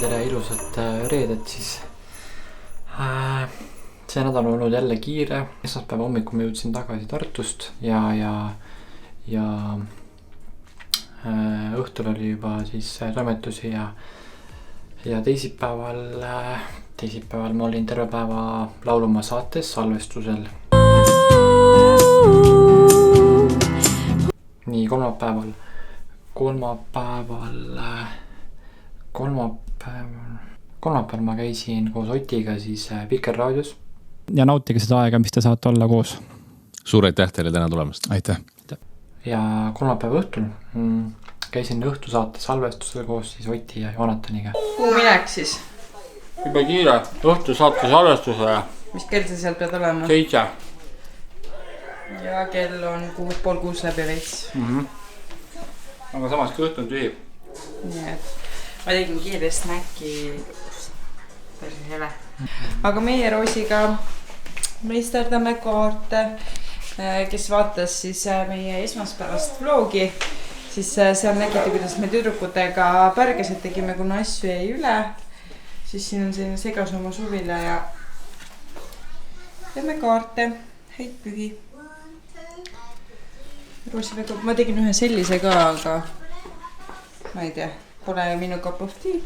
tere ilusat reedet siis. See nädal on olnud jälle kiire. Esmaspäeva hommikul ma jõudsin tagasi Tartust ja õhtul oli juba siis toimetusi ja teisipäeval ma olin terve päeva laulumaa saates salvestusel. Nii kolmapäeval ma käisin koos Otiga siis Vikerraadios. Ja nautige seda aega, mis te saate olla koos. Suur aitäh teile täna tulemast. Aitäh. Ja kolmapäeva õhtul käisin õhtusaate salvestusel koos siis Oti ja Jonataniga. Kuhu minek siis? Juba kiire õhtusaate salvestusele. Mis kell sa sealt pead olema? 7. Ja kell on 6:30 läbi veits. Aga samas kõht on tühi. Nii et ma tegin kiire snäki. Päris hele. Aga meie Roosiga meisterdame kaarte. Kes vaatas siis meie esmaspäevast vlogi, siis seal nägite, kuidas me tüdrukutega pärgesed tegime, kuna asju jäi üle. Siis siin on selline segasoma suvile ja teeme kaarte. Häid pühi. Roosi väga, ma tegin ühe sellise ka, aga ma ei tea, pole minu cup of tea.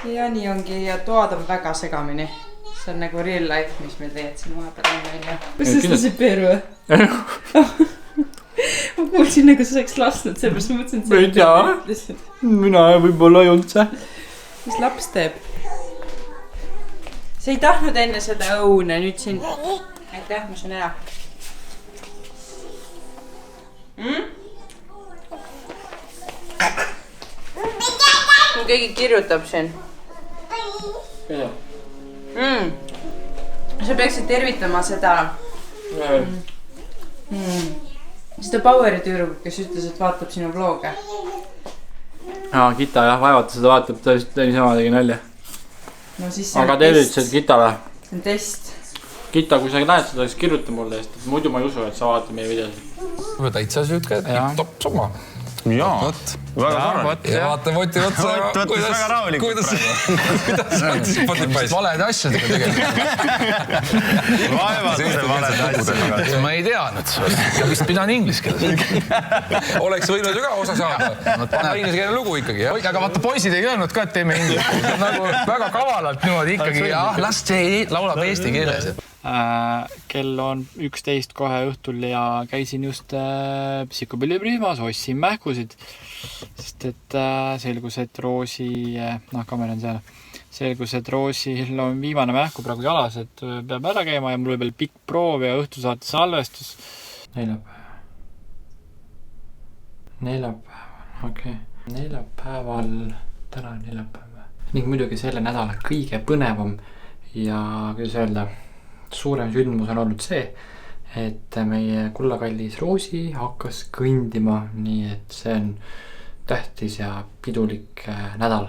Ja nii ongi ja toad on väga segamini. See on nagu real life, mis me teed siin vahepeal on meil ja... Kas sa seda Siberu? Ma kuulsin nagu sa saaks lasknud, sellepärast ma mõtlesin, et see ütlesid. Mina võib-olla ei olnud see. Mis laps teeb? Sa ei tahtnud enne seda õune, nüüd siin... Aitäh, ma sain ära. Mul keegi kirjutab siin. Keda? Sa peaksid tervitama seda Poweri tüürugut, kes ütles, et vaatab sinu vlooge. Kita jah, vaevata seda vaatab, ta niisama tegi nalja. No siis aga tervitused Kitale. See on test. Kita, kui sa näed seda, siis kirjuta mulle, sest muidu ma ei usu, et sa vaatad meie videosid. Või täitsa süütke, top summa. Jaa, väga korralik. Ja vaata Voti otsa. Võttis väga rahulikult Kuidas Spotify's valede asjadega tegelikult. Vaevalt see valede asjadega. Ma ei teadnud. Ja vist pidan inglise keeles. Oleks võinud ju ka osa saada. Inglise keele lugu ikkagi. Aga vaata poisid ei öelnud ka, et teeme inglise. Nagu väga kavalalt niimoodi ikkagi. Las see laulab eesti keeles. Kell on 11 kohe õhtul ja käisin just psükopillipriimas, ostsin mähkusid, sest et selgus, et Roosi, kaamera on seal, selgus, et Roosil on viimane mähku praegu jalas, et peab ära käima ja mul oli veel pikk proov ja õhtusaate salvestus. Neljapäeval, okei. Neljapäeval, täna on neljapäev. Ning muidugi selle nädala kõige põnevam ja kuidas öelda, suurem sündmus on olnud see, et meie kullakallis Roosi hakkas kõndima, nii et see on tähtis ja pidulik nädal.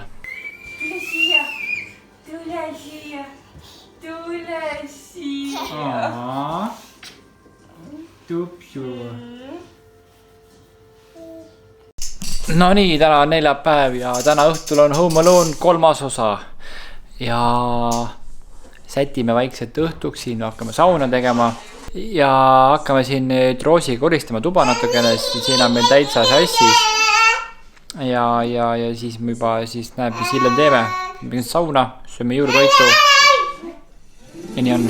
Tule siia. Tupsu. No nii, täna on neljapäev ja täna õhtul on Home Alone 3. osa ja sätime vaikselt õhtuks, siin hakkame sauna tegema ja hakkame siin nüüd Roosiga koristama tuba natukene, siin on meil täitsa sassis ja siis me juba siis näeb, mis hiljem teeme. Sauna, sööme juurtoitu ja nii on.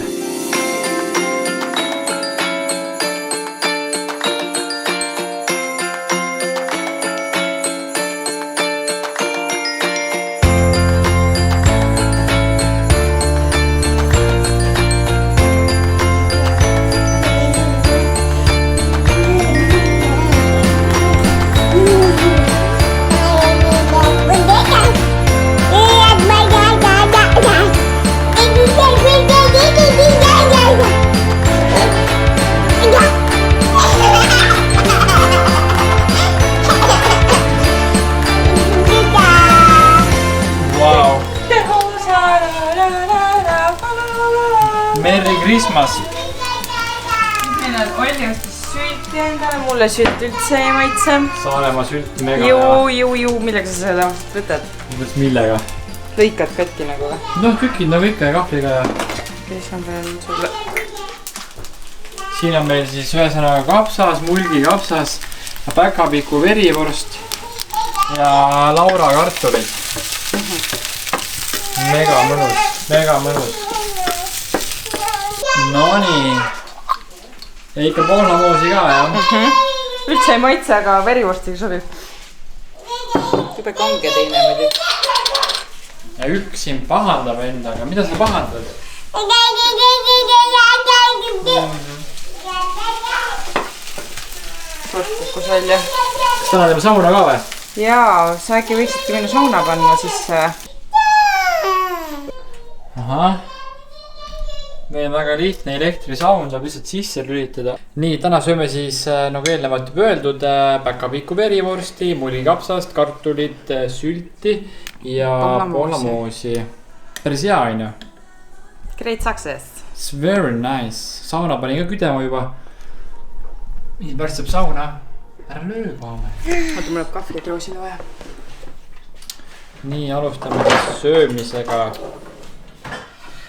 Merry Christmas! Meil on Olli ostis sülti endale, mulle sült üldse ei maitse. Saaremaa sült mega Ju, millega sa seda võtad? Millega? Lõikad katki nagu või? Noh, tükid nagu ikka ja kahvliga ja... Kes on veel sulle? Siin on meil siis ühesõnaga kapsas, mulgi kapsas, päkapiku verivorst ja Laura kartulid. Mega mõnus. Nonii. Ja ikka poolnamoosi ka, jah? Üldse ei maitse, aga verivorstiga sobib. Tube kange teine muidu. Ja üks siin pahandab endaga. Mida sa pahandad? Sort kukkus välja. Kas täna teeme sauna ka või? Jaa, sa äkki võiksidki minna sauna panna siis... Ahah. Meil on väga lihtne elektrisaun, saab lihtsalt sisse lülitada. Nii, täna sööme siis, nagu eelnevalt juba öeldud, päkapiku verivorsti, mulikapsast, kartulit, sülti ja pohlamoosi. Päris hea, on ju? Great success. It's very nice. Sauna panin ka küdema juba. Pärast saab sauna. Ära löö paame. Oota, mul läheb kahvlit roosile vaja. Nii, alustame siis söömisega.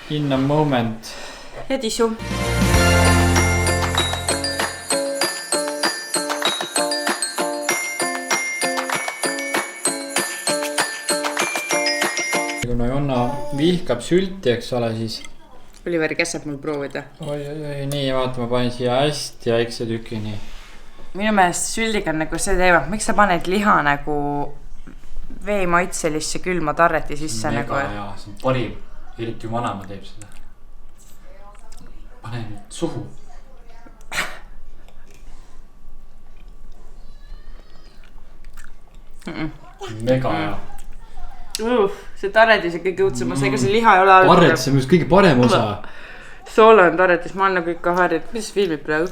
In a moment. Ja tissu. Kuna Jonna vihkab sülti, eks ole, siis... Oliver käsab mul proovida. Oi, nii, vaata, ma panin siia hästi väikse tüki, nii. Minu meelest süldiga on nagu see teema, miks sa paned liha nagu veemaitselisse külma tarreti sisse mega nagu... Mega hea, see on parim. Eriti ju vanema teeb seda. Pane nüüd suhu. Mega hea. See tarretis on kõige õudsemas, ega see liha ei ole alg. Tarretis on just kõige parem osa. Soola on tarretis, ma olen nagu ikka harjad. Kuidas filmid praegu?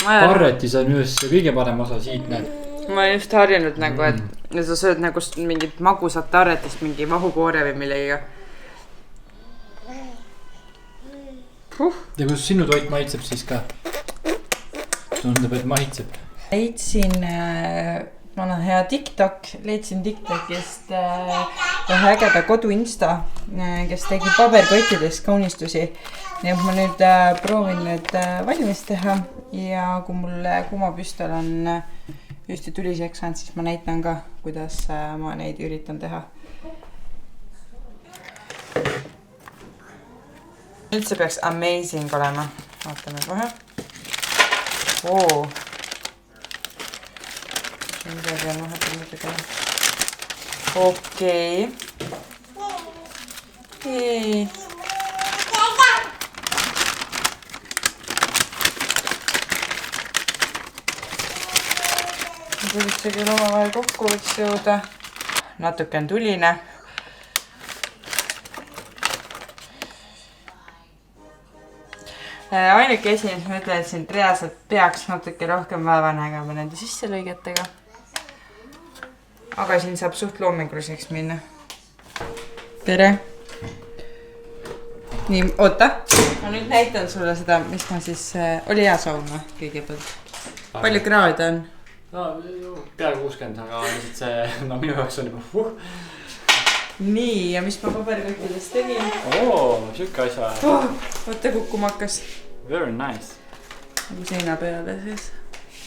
Tarretis on just kõige parem osa siit, näed. Ma olen just harjanud nagu, et sa sööd nagu mingit magusat tarretist, mingi vahukoore või millega. Ja kus sinu toit maitseb siis ka? Tundub, et maitseb. Leidsin, ma olen hea TikTok, leidsin TikTokist ühe ägeda kodu Insta, kes tegi paberkottidest kaunistusi. Ja ma nüüd proovin need valmis teha ja kui mul kuumapüstol on just tuliseks saanud, siis ma näitan ka, kuidas ma neid üritan teha. Üldse peaks amazing olema. Vaatame kohe. Midagi on vahepeal muidugi. Okei. Kuidas see küll omavahel kokku võiks jõuda. Natuke on tuline. Ainuke esi, mis ma ütlen, et siin reaalselt peaks natuke rohkem vaeva nägema nende sisselõigetega. Aga siin saab suht loominguliseks minna. Tere! Nii, oota. Ma nüüd näitan sulle seda, mis ma siis... Oli hea sauna kõigepealt. Palju kraade on? No, peaaegu 60, aga lihtsalt see... No minu jaoks on juba... Nii, ja mis ma paberkottidest tegin? Siuke asja. Oota, kukkuma hakkas. Very nice. Nagu seina peale siis.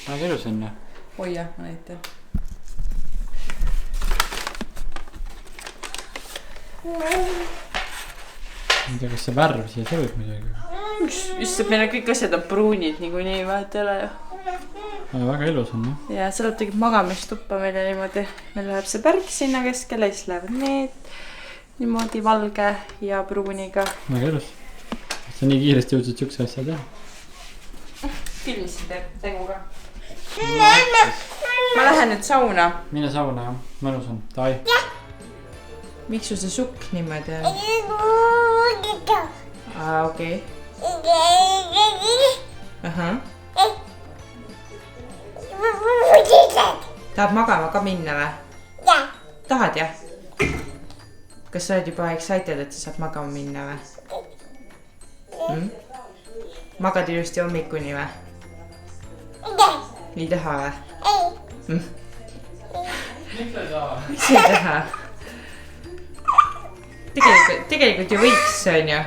Väga ilus on ju. Hoia, ma näitan. Ma ei tea, kas see värv siia sobib midagi. Just, et meil kõik asjad on pruunid niikuinii, vahet ei ole ju. Väga ilus on ju. Ja seal tegid magamistuppa meile niimoodi. Meil läheb see pärk sinna keskele, siis lähevad need niimoodi valge ja pruuniga. Väga ilus. Sa nii kiiresti jõudsid siukse asja teha. Filmisid teguga. Ma lähen nüüd sauna. Mine sauna, jah. Mõnus on. Tai. Miks sul see sukk niimoodi on? Okei. Tahad magama ka minna või? Tahad jah? Kas sa oled juba excited, et sa saad magama minna või? magad ilusti hommikuni või? Ei taha või? Miks ei taha? Tegelikult ju võiks, on ju.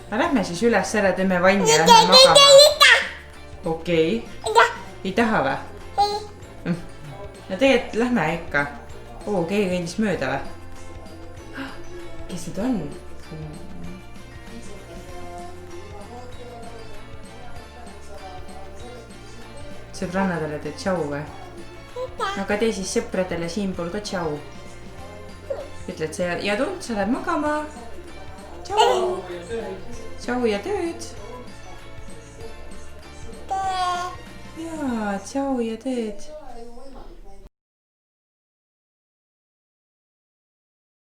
Aga lähme siis üles ära, teeme vanni ja lähme magama. Okei. Ei taha või? No tegelikult lähme ikka. Keegi kõndis mööda või? Kes need on? Sõbrannadele teed tšau või? Aga tee siis sõpradele siinpool ka tšau. Ütled sa ja tund, sa lähed magama. Tšau. Tšau ja tööd. Jaa, tšau ja tööd.